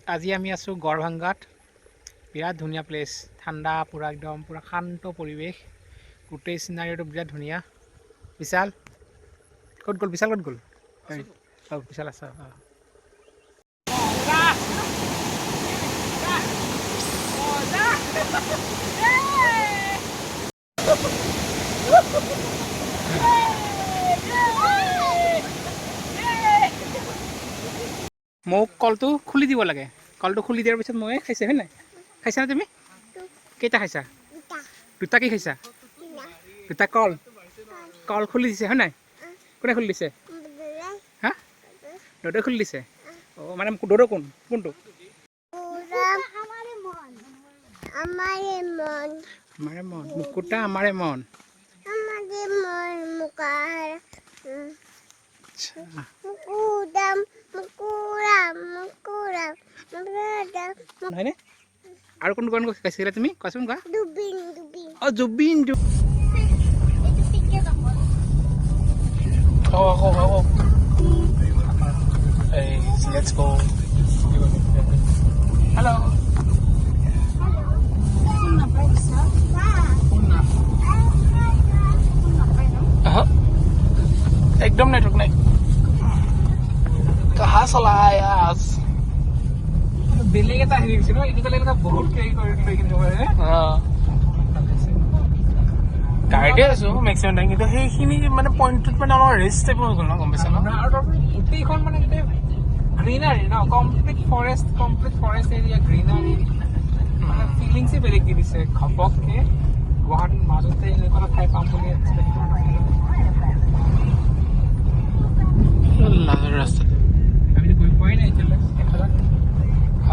আজি আমি আছোঁ গড়ভাংগাত। বিৰাট ধুনীয়া প্লেচ, ঠাণ্ডা পূৰা একদম পূৰা শান্ত পৰিৱেশ, গোটেই চিনাৰীটো বিৰাট ধুনীয়া। বিশাল ক'ত গ'ল? বিশাল ক'ত গ'ল? অঁ বিশাল আছা। অঁ মোক কলটো খুলি দিব লাগে। কলটো খুলি দিয়াৰ পিছত মই খাইছে হয় নাই? খাইছানে তুমি? কেইটা খাইছা? দুটা কি খাইছা? দুটা কল। কল খুলি দিছে হয় নাই? কোনে খুলি দিছে? হা দৌদে খুলি দিছে? অঁ মানে দৌদ কোন কোনটো? আমাৰে মন মুকুতা আমাৰে মন। হয়নে? আৰু কোন কোন কৈছিলা তুমি? কোৱাচোন কোৱা। অঁ জুবিন। Let's go. Hello. एकदम नेटवर्क नहीं। कहाँ चला है आज? बेलेग এটা হেৰি হৈছে ন, এইটো বেলেগ এটা বহুত কেৰি কৰি লৈ কিন্তু হয়। গাইডে আছো মেক্সিমাম টাইম, কিন্তু সেইখিনি মানে পইণ্টটোত মানে আমাৰ ৰেষ্ট টাইপ হৈ গ'ল ন, গম পাইছা ন? আৰু গোটেইখন মানে গোটেই গ্ৰীনাৰী ন, কমপ্লিট ফৰেষ্ট এৰিয়া, গ্ৰীনাৰী মানে ফিলিংছে বেলেগ দি দিছে। ঘপককে গুৱাহাটীৰ মাজতে এনেকুৱা ঠাই পাম বুলি ৰাস্তা আমি গৈ পোৱাই নাই এতিয়ালৈ।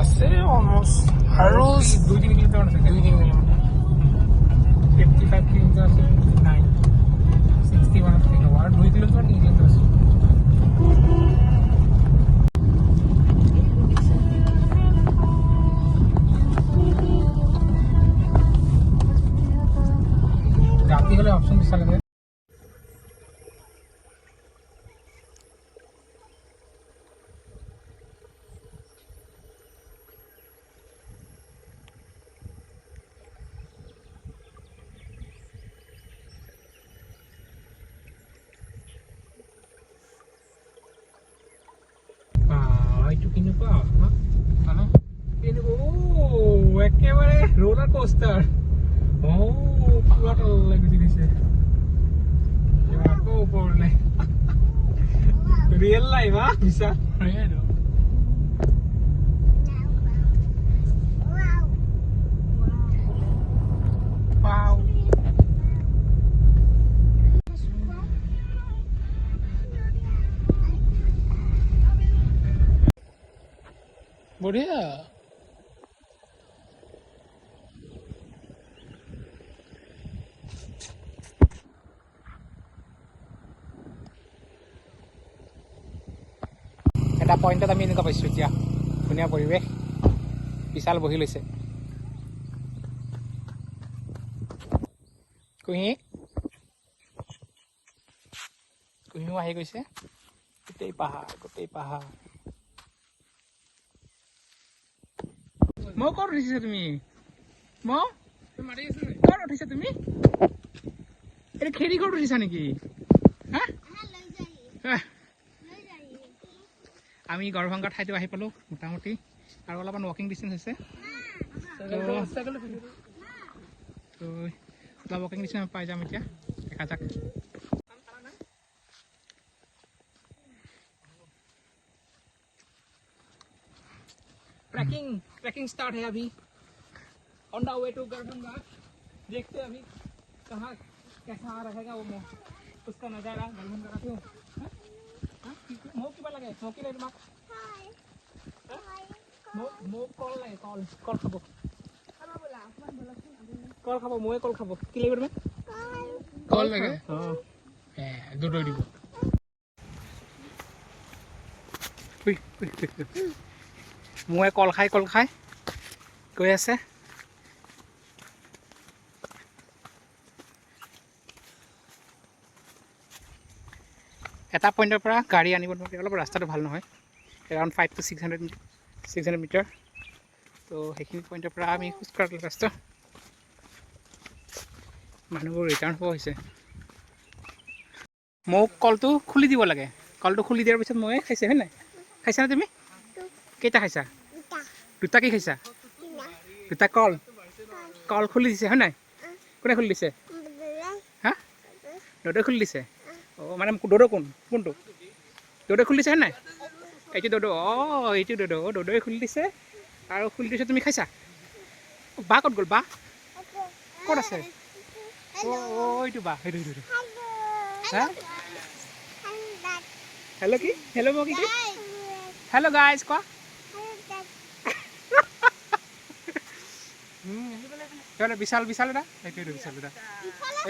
আছে অলমষ্ট আৰু 2-3 কিলোমিটাৰ আছে। 2-3 কিলোমিটাৰ 55 কিলোমিটাৰ আছে। 61 আছে আৰু 2 কিলোমিটাৰ 3 কিলোমিটাৰ আছে। ৰাতে হলে অপশন বিশাল লাগে। এইটো কেনেকুৱা মানে একেবাৰে ৰোলাৰ কোষ্টাৰ। পুৰা তললৈ গুচি গৈছে আকৌ ওপৰলৈ। ৰিয়েল লাইফ হা বিশাল। বঢ়িয়া। এটা পইণ্টত আমি এনেকুৱা পাইছোঁ এতিয়া, ধুনীয়া পৰিৱেশ, বিশাল বহি লৈছে। কুঁহিও আহি গৈছে। গোটেই পাহাৰ মই ক'ত উঠিছা তুমি? ক'ত উঠিছা তুমি? এইটো খেৰি ঘৰত উঠিছা নেকি? হা আমি গড়ভাংগাৰ ঠাইটো আহি পালোঁ মোটামুটি, আৰু অলপমান ৱাকিং ডিষ্টেঞ্চ আছে। অলপ ৱাকিং ডিষ্টেঞ্চ পাই যাম এতিয়া, দেখা যাক। ट्रैकिंग स्टार्ट है अभी, ऑन द वे टू गढ़भंगा। देखते हैं अभी कहाँ कैसा रहेगा वो उसका नज़ारा गढ़भंगा का। क्यों कितना लगे स्मोकी लाइट मार्क कॉल लागे कॉल खाब मैं कॉल खाब कि लगे तुम्हें कॉल लगे। हाँ দুটোই দিব। মই কল খাই গৈ আছে। এটা পইণ্টৰ পৰা গাড়ী আনিব নোৱাৰি, অলপ ৰাস্তাটো ভাল নহয়। এৰাউণ্ড 500 to 600 600 মিটাৰ তো সেইখিনি পইণ্টৰ পৰা আমি খোজকাঢ়িলোঁ ৰাস্তা মানুহবোৰ ৰিটাৰ্ণ হ'ব হৈছে মোক কলটো খুলি দিব লাগে কলটো খুলি দিয়াৰ পিছত ময়ে খাইছে হয় নাই খাইছা না তুমি কেইটা খাইছা দুটা কি খাইছা দুটা কল কল খুলি দিছে হয় নাই কোনে খুলি দিছে হা দৌদে খুলি দিছে অঁ মানে দৌদ কোনটো দৌদে খুলি দিছে হয় নাই এইটো দৌদ অঁ এইটো দৌদে খুলি দিছে আৰু খুলি দিছে তুমি খাইছা বা ক'ত গ'ল বা ক'ত আছে অঁ এইটো বা সেইটো হা হেল্ল' কি হেল্ল' মই কি হেল্ল' গাইজ কোৱা বিশাল এটা এইটো বিশাল এটা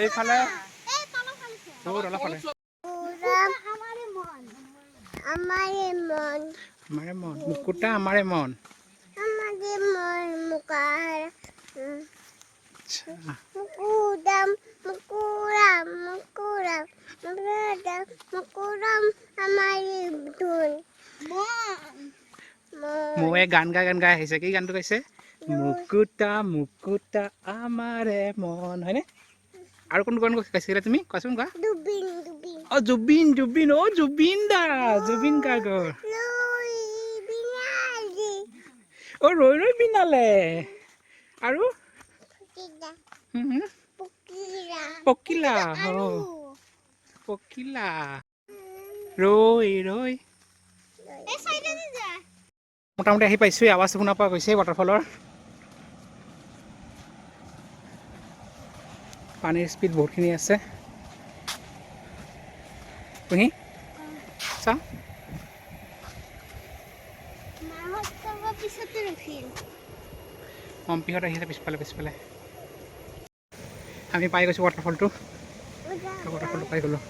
এইফালে অলপ ফালে আমাৰে মন মুকুতা আমাৰে মন মই গান গাই আহিছে কি গানটো গাইছে মুকুতা মুকুতা আমাৰে মন হয়নে আৰু কোনটো গান গাইছিলা তুমি কোৱাচোন কোৱা অঁ জুবিন অঁ জুবিন গাৰ্গৰ অঁ ৰৈ বিনালে আৰু পকিলা ৰৈ মোটামুটি আহি পাইছোঁ আৱাজ শুনা পোৱা গৈছে ৱাটাৰফলৰ পানীৰ স্পীড বহুতখিনি আছে তুমি চা মম্পিহঁত আহিছে পিছফালে আমি পাই গৈছোঁ ৱাটাৰফলটো পাই গ'লোঁ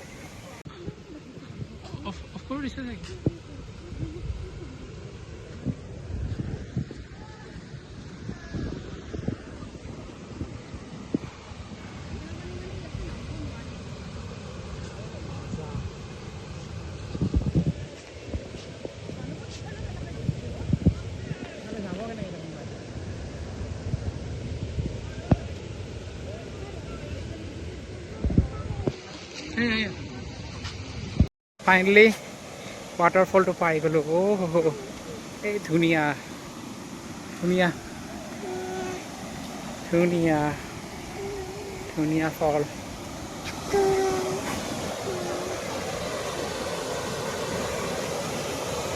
ফাইনেলি ৱাটাৰফলটো পাই গ'লোঁ অ' এই ধুনীয়া ফল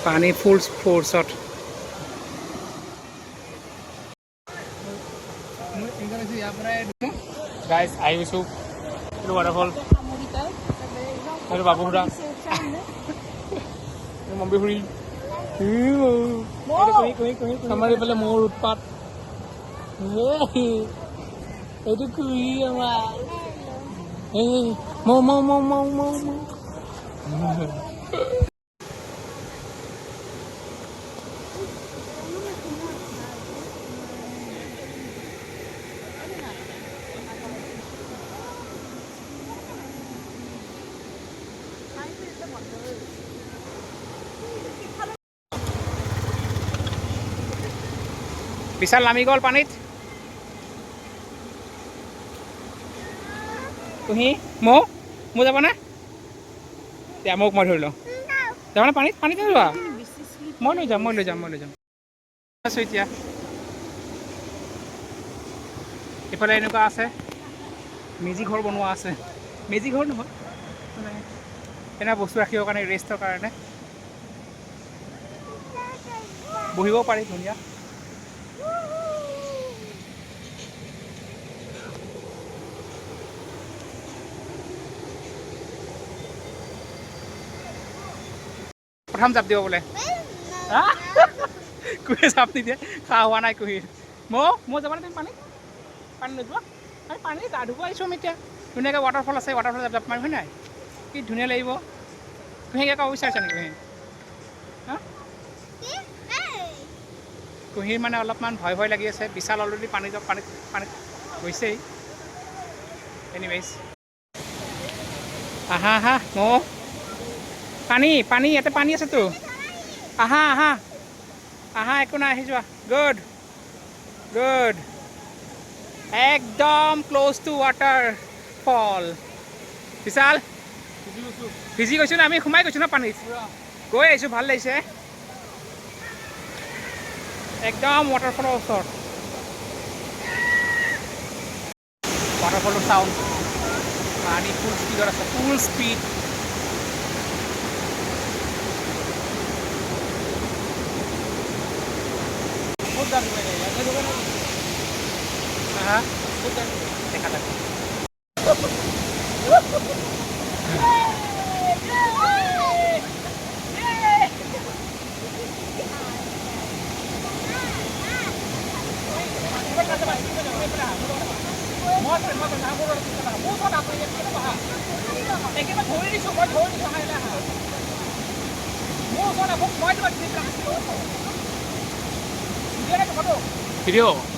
পানী ফুল ফ'ৰ্চত গাইজ আহি গৈছোঁ এইটো ৱাটাৰফল এইটো বাবু খুৰা মম্পি খুৰী আমাৰ এইফালে মৌৰ উৎপাত এইটো খুৰী আমাৰ মৌ বিশাল নামি গ'ল পানীত তুমি মৌ যাবানে এতিয়া মোক মই ধৰি লওঁ যাবানে পানীত যোৱা মই লৈ যাম আছোঁ এতিয়া এইফালে এনেকুৱা আছে মেজি ঘৰ বনোৱা আছে মেজি ঘৰ নহয় মানে এনে বস্তু ৰাখিবৰ কাৰণে ৰেষ্টৰ কাৰণে বহিব পাৰি ধুনীয়া প্ৰথম জাপ দিব বোলে কুঁহিয়ে জাপ নিদিয়ে খা হোৱা নাই কুঁহিৰ মই যাবানে তুমি পানী নোযোৱা আমি পানী গা ধুব আহিছোঁ আমি এতিয়া ধুনীয়াকৈ ৱাটাৰফল আছে ৱাটাৰফল জাপ মাৰিম হয় নাই কি ধুনীয়া লাগিব কুঁহিকে ক'ব বিচাৰিছা নেকি কুঁহিৰ মানে অলপমান ভয় লাগি আছে বিশাল অলৰেডি পানীত গৈছেই এনিৱেইজ আহা মৌ পানী ইয়াতে পানী আছেতো আহা আহা একো নাই আহি যোৱা গুড গুড একদম ক্ল'জ টু ৱাটাৰ ফল বিশাল ভিজি গৈছোঁ না আমি সোমাই গৈছোঁ ন পানীত গৈ আহিছোঁ ভাল লাগিছে একদম ৱাটাৰফলৰ ওচৰত ৱাটাৰফলটোৰ চাউণ্ড পানী ফুল স্পীডত আছে ফুল স্পীড দেখা যাক ভিডিঅ'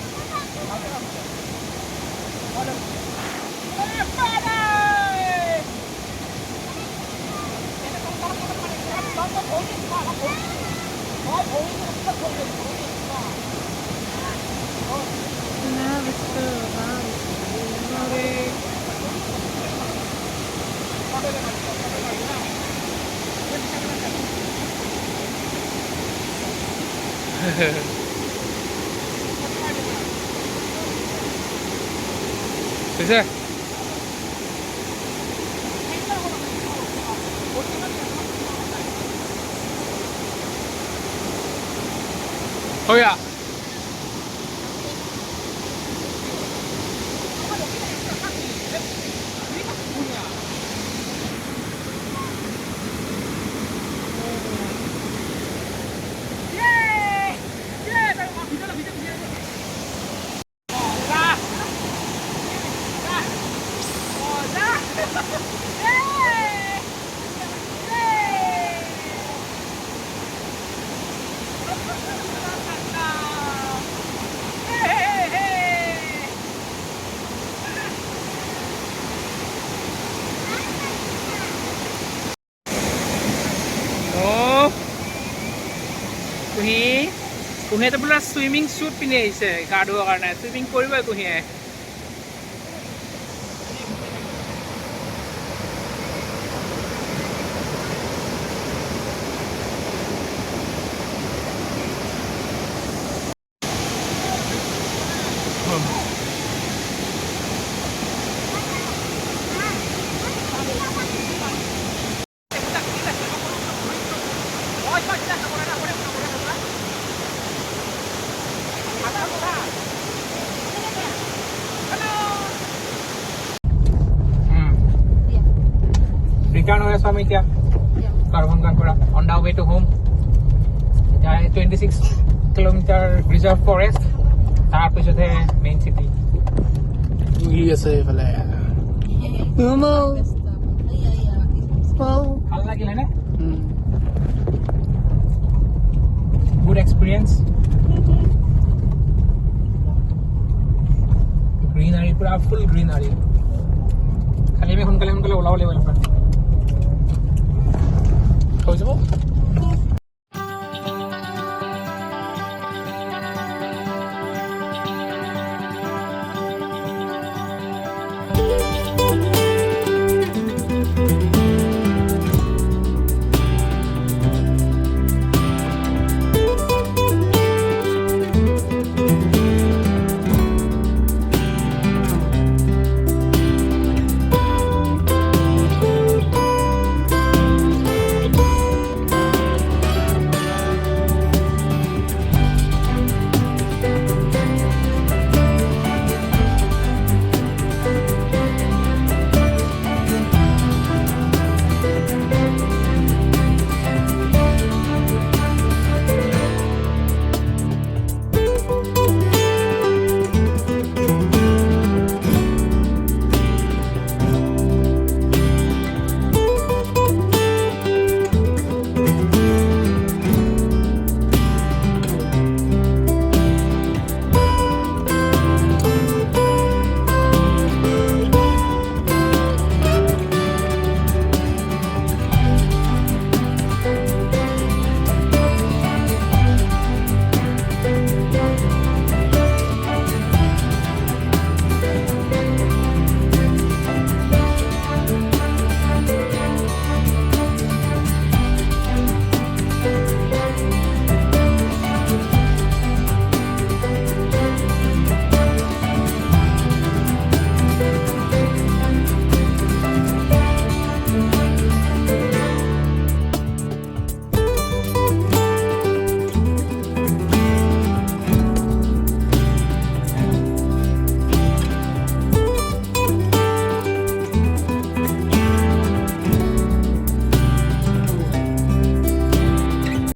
পিছে Oh ja. কুঁহিয়ে বোলে চুইমিং শ্বুট পিন্ধি আহিছে গা ধোৱাৰ কাৰণে চুইমিং কৰিবই কুঁহিয়ে ৰিটাৰ্ণ হৈ আছোঁ আমি এতিয়া কাৰভাংগাৰ পৰা on the way to home এতিয়া 26 কিলোমিটাৰ ৰিজাৰ্ভ ফৰেষ্ট তাৰপিছতহে মেইন চিটি আছে এইফালে ভাল লাগিলে নে গুড এক্সপিৰিয়েঞ্চ গ্ৰীনাৰী পুৰা ফুল গ্ৰীনাৰী খালি আমি সোনকালে ওলাব লাগিব হৈ যাব